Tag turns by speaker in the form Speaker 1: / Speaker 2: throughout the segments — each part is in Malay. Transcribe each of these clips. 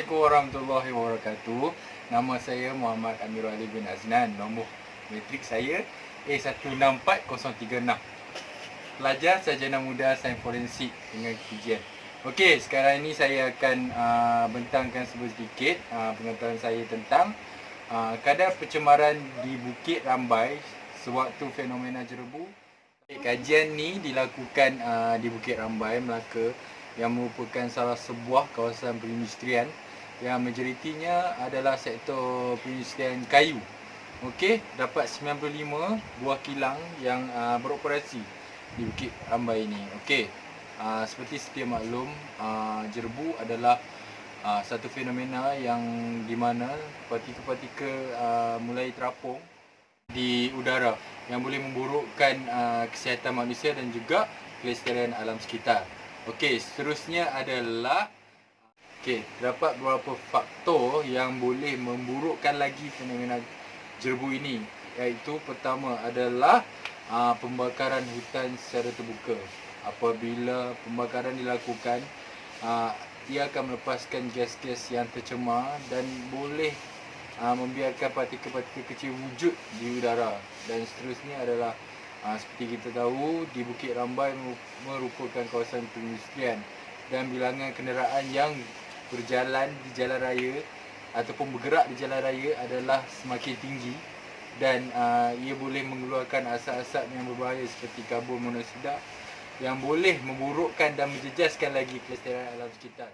Speaker 1: Assalamualaikum warahmatullahi wabarakatuh. Nama saya Muhammad Amirul Ali bin Aznan. Nombor matrik saya A164036. Pelajar sarjana muda sains forensik dengan kajian. Okey, sekarang ini saya akan bentangkan sedikit pengetahuan saya tentang kadar pencemaran di Bukit Rambai sewaktu fenomena jerebu. Kajian ni dilakukan di Bukit Rambai, Melaka, yang merupakan salah sebuah kawasan perindustrian yang majoritinya adalah sektor perindustrian kayu. Okey, dapat 95 buah kilang yang beroperasi di Bukit Rambai ini. Okey, seperti sedia maklum, jerebu adalah satu fenomena yang di mana partikel-partikel mulai terapung di udara yang boleh memburukkan kesihatan manusia dan juga kelestarian alam sekitar. Okey, seterusnya adalah terdapat beberapa faktor yang boleh memburukkan lagi fenomena jerebu ini, iaitu pertama adalah pembakaran hutan secara terbuka. Apabila pembakaran dilakukan, ia akan melepaskan gas-gas yang tercemar dan boleh membiarkan partikel-partikel kecil wujud di udara. Dan seterusnya adalah seperti kita tahu, di Bukit Rambai merupakan kawasan perindustrian dan bilangan kenderaan yang berjalan di jalan raya ataupun bergerak di jalan raya adalah semakin tinggi dan ia boleh mengeluarkan asap-asap yang berbahaya seperti karbon monoksida yang boleh memburukkan dan menjejaskan lagi kelestarian alam sekitar.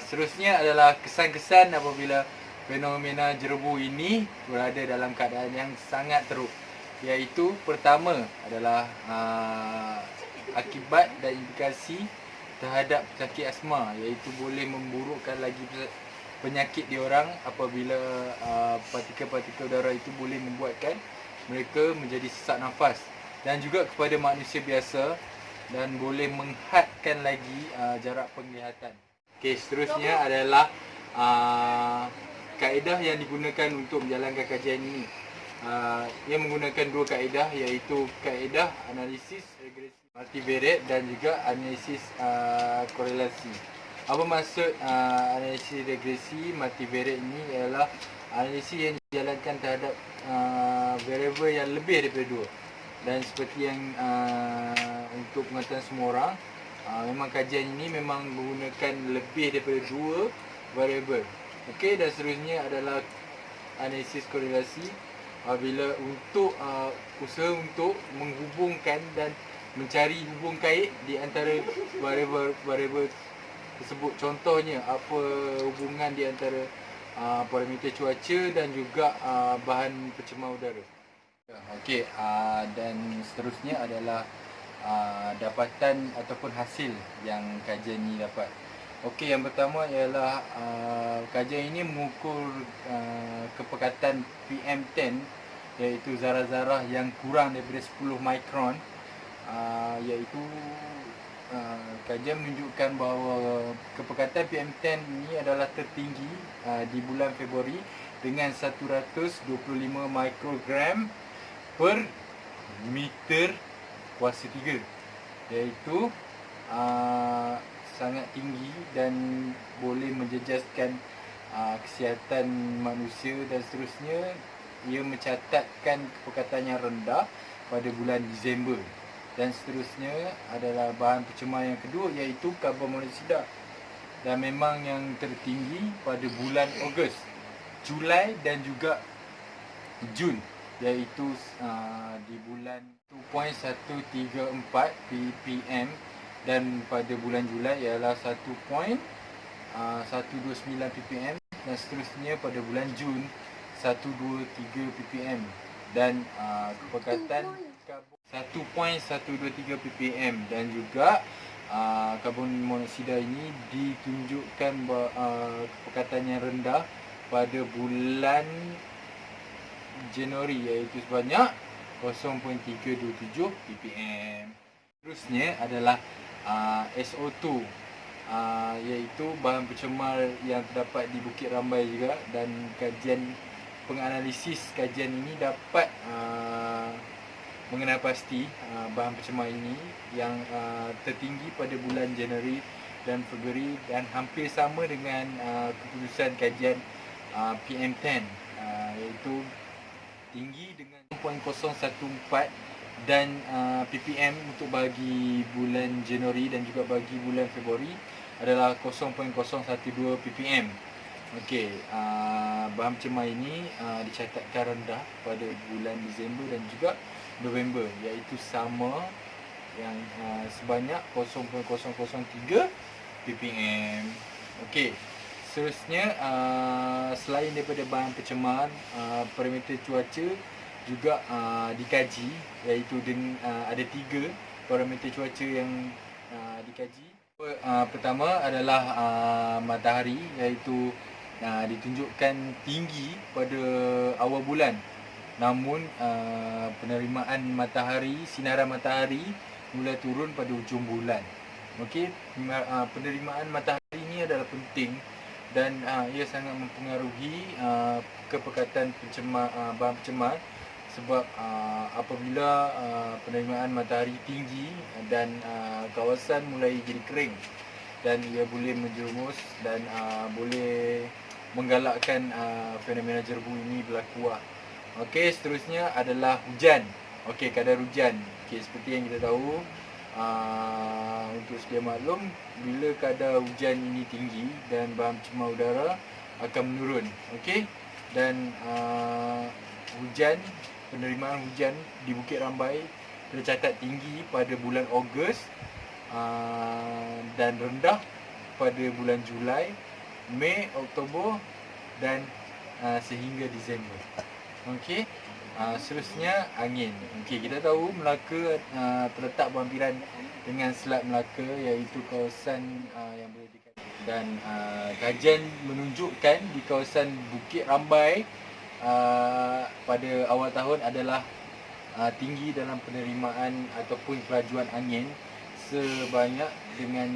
Speaker 1: Seterusnya adalah kesan-kesan apabila fenomena jerebu ini berada dalam keadaan yang sangat teruk, iaitu pertama adalah akibat dan implikasi terhadap penyakit asma, iaitu boleh memburukkan lagi penyakit diorang apabila partikel-partikel udara itu boleh membuatkan mereka menjadi sesak nafas, dan juga kepada manusia biasa dan boleh menghadkan lagi jarak penglihatan. Okey, seterusnya adalah kaedah yang digunakan untuk menjalankan kajian ini. Ia menggunakan dua kaedah, iaitu kaedah analisis regresi multivariate dan juga analisis korelasi. Apa maksud analisis regresi multivariate ini? Ialah analisis yang dijalankan terhadap variabel yang lebih daripada dua. Dan seperti yang untuk pengetahuan semua orang, memang kajian ini memang menggunakan lebih daripada dua variabel. Okey, dan seterusnya adalah analisis korelasi, bila untuk usaha untuk menghubungkan dan mencari hubung kait di antara variabel tersebut. Contohnya, apa hubungan di antara parameter cuaca dan juga bahan pencemar udara. Okey, dan seterusnya adalah dapatan ataupun hasil yang kajian ini dapat. Okey, yang pertama ialah kajian ini mengukur kepekatan PM10, iaitu zarah-zarah yang kurang daripada 10 mikron, iaitu kajian menunjukkan bahawa kepekatan PM10 ini adalah tertinggi di bulan Februari dengan 125 mikrogram per meter kuasa 3, iaitu sangat tinggi dan boleh menjejaskan kesihatan manusia. Dan seterusnya, ia mencatatkan kepekatan yang rendah pada bulan Disember. Dan seterusnya adalah bahan pencemar yang kedua, iaitu karbon monoksida, dan memang yang tertinggi pada bulan Ogos, Julai dan juga Jun, iaitu di bulan 2.134 ppm, dan pada bulan Julai ialah 1.129 ppm, dan seterusnya pada bulan Jun 123 ppm, dan kepekatan 1.123 ppm, dan juga karbon monoksida ini ditunjukkan kepekatan yang rendah pada bulan Januari, iaitu sebanyak 0.327 ppm. Terusnya adalah SO2, iaitu bahan pencemar yang terdapat di Bukit Rambai juga, dan penganalisis kajian ini dapat mengenal pasti bahan pencemar ini yang tertinggi pada bulan Januari dan Februari, dan hampir sama dengan keputusan kajian PM10, iaitu tinggi dengan 0.014 dan ppm untuk bagi bulan Januari dan juga bagi bulan Februari adalah 0.012 ppm. Okey, bahan pencemar ini dicatatkan rendah pada bulan Disember dan juga November, iaitu sama yang sebanyak 0.003 ppm. Okey, seterusnya selain daripada bahan pencemar, parameter cuaca juga dikaji, iaitu ada 3 parameter cuaca yang dikaji. Pertama adalah matahari, iaitu ditunjukkan tinggi pada awal bulan, namun penerimaan matahari, sinaran matahari mula turun pada hujung bulan. Okey, penerimaan matahari ini adalah penting dan ia sangat mempengaruhi kepekatan bahan pencemar, sebab apabila penerimaan matahari tinggi dan kawasan mulai jadi kering, dan ia boleh menjerumus dan boleh menggalakkan fenomena jerbu ini berlaku. Okey, seterusnya adalah hujan. Okey, kadar hujan. Okey, seperti yang kita tahu, untuk sedia maklum, bila kadar hujan ini tinggi dan bahan pencemar udara akan menurun. Okey, dan penerimaan hujan di Bukit Rambai tercatat tinggi pada bulan Ogos dan rendah pada bulan Julai, Mei, Oktober dan sehingga Disember. Okey, seterusnya angin. Okey, kita tahu Melaka terletak berhampiran dengan Selat Melaka, iaitu kawasan yang boleh dikatakan, dan kajian menunjukkan di kawasan Bukit Rambai pada awal tahun adalah tinggi dalam penerimaan ataupun kelajuan angin sebanyak dengan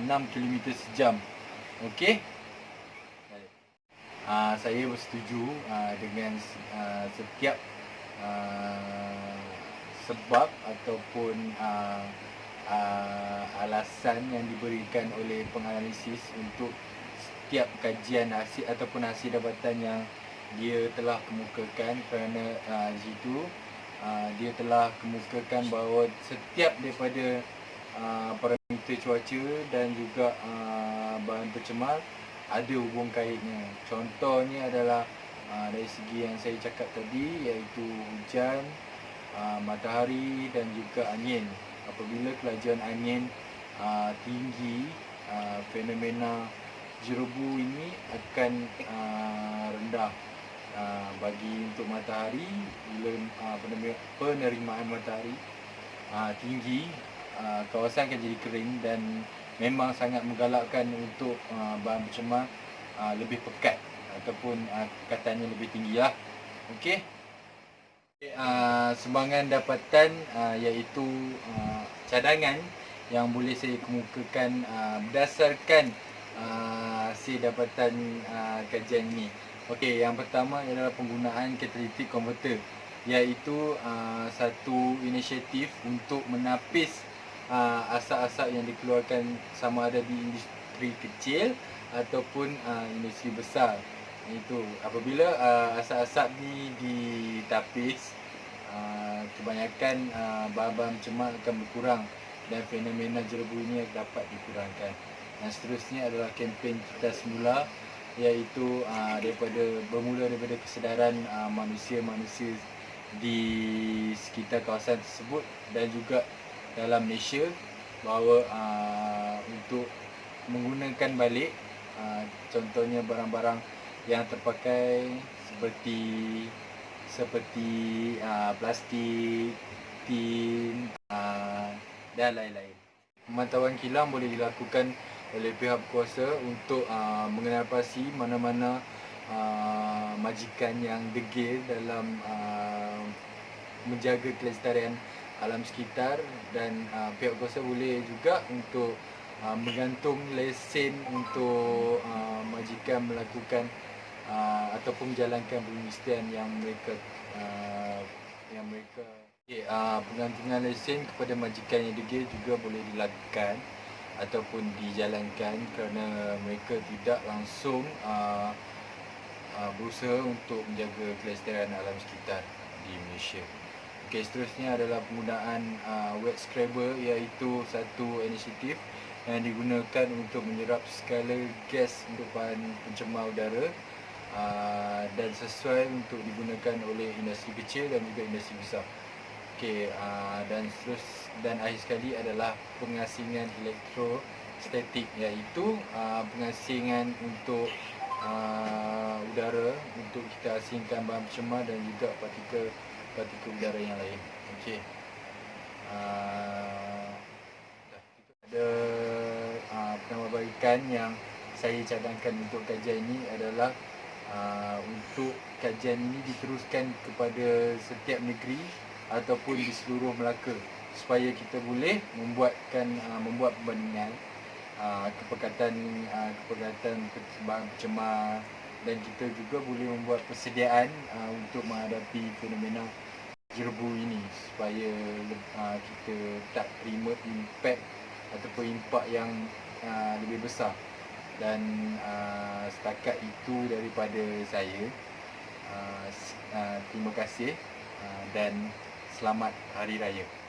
Speaker 1: 6 km sejam. Okey, saya bersetuju dengan setiap sebab ataupun alasan yang diberikan oleh penganalisis untuk setiap kajian hasil ataupun hasil dapatan yang dia telah kemukakan, kerana di situ dia telah kemukakan bahawa setiap daripada parameter cuaca dan juga bahan pencemar ada hubung kaitnya. Contohnya adalah dari segi yang saya cakap tadi, iaitu hujan, matahari dan juga angin. Apabila kelajuan angin tinggi, fenomena jerobu ini akan rendah. Bagi untuk matahari, bila penerimaan matahari tinggi, kawasan akan jadi kering dan memang sangat menggalakkan untuk bahan pencemar lebih pekat ataupun kekatannya lebih tinggi lah. Okey. Sumbangan dapatan iaitu cadangan yang boleh saya kemukakan berdasarkan hasil dapatan kajian ini. Okey, yang pertama adalah penggunaan catalytic converter, iaitu satu inisiatif untuk menapis asap-asap yang dikeluarkan sama ada di industri kecil ataupun industri besar. Itu apabila asap-asap ni ditapis, kebanyakan bahan-bahan pencemar akan berkurang dan fenomena jerobu ini dapat dikurangkan. Dan seterusnya adalah kempen Kita Semula, iaitu bermula daripada kesedaran manusia-manusia di sekitar kawasan tersebut dan juga dalam Malaysia, bahawa untuk menggunakan balik contohnya barang-barang yang terpakai seperti plastik, tin dan lain-lain. Pemantauan kilang boleh dilakukan oleh pihak berkuasa untuk mengenalpasti mana-mana majikan yang degil dalam menjaga kelestarian alam sekitar, dan pihak berkuasa boleh juga untuk menggantung lesen untuk majikan melakukan ataupun menjalankan perindustrian yang mereka penggantungan lesen kepada majikan yang degil juga boleh dilakukan ataupun dijalankan kerana mereka tidak langsung berusaha untuk menjaga kelestarian alam sekitar di Malaysia. Okey, seterusnya adalah penggunaan wet scrubber, iaitu satu inisiatif yang digunakan untuk menyerap skala gas untuk bahan pencemar udara dan sesuai untuk digunakan oleh industri kecil dan juga industri besar. Okey, dan akhir sekali adalah pengasingan elektrostatik, iaitu pengasingan untuk udara untuk kita asingkan bahan pencemar dan juga partikel udara yang lain. Okey. Ada penambahbaikan yang saya cadangkan untuk kajian ini adalah untuk kajian ini diteruskan kepada setiap negeri ataupun di seluruh Melaka, supaya kita boleh membuat perbandingan kepekatan bahan pencemar, dan kita juga boleh membuat persediaan untuk menghadapi fenomena jerbu ini, supaya kita tak terima impak ataupun impak yang lebih besar. Dan setakat itu daripada saya. Terima kasih dan selamat Hari Raya.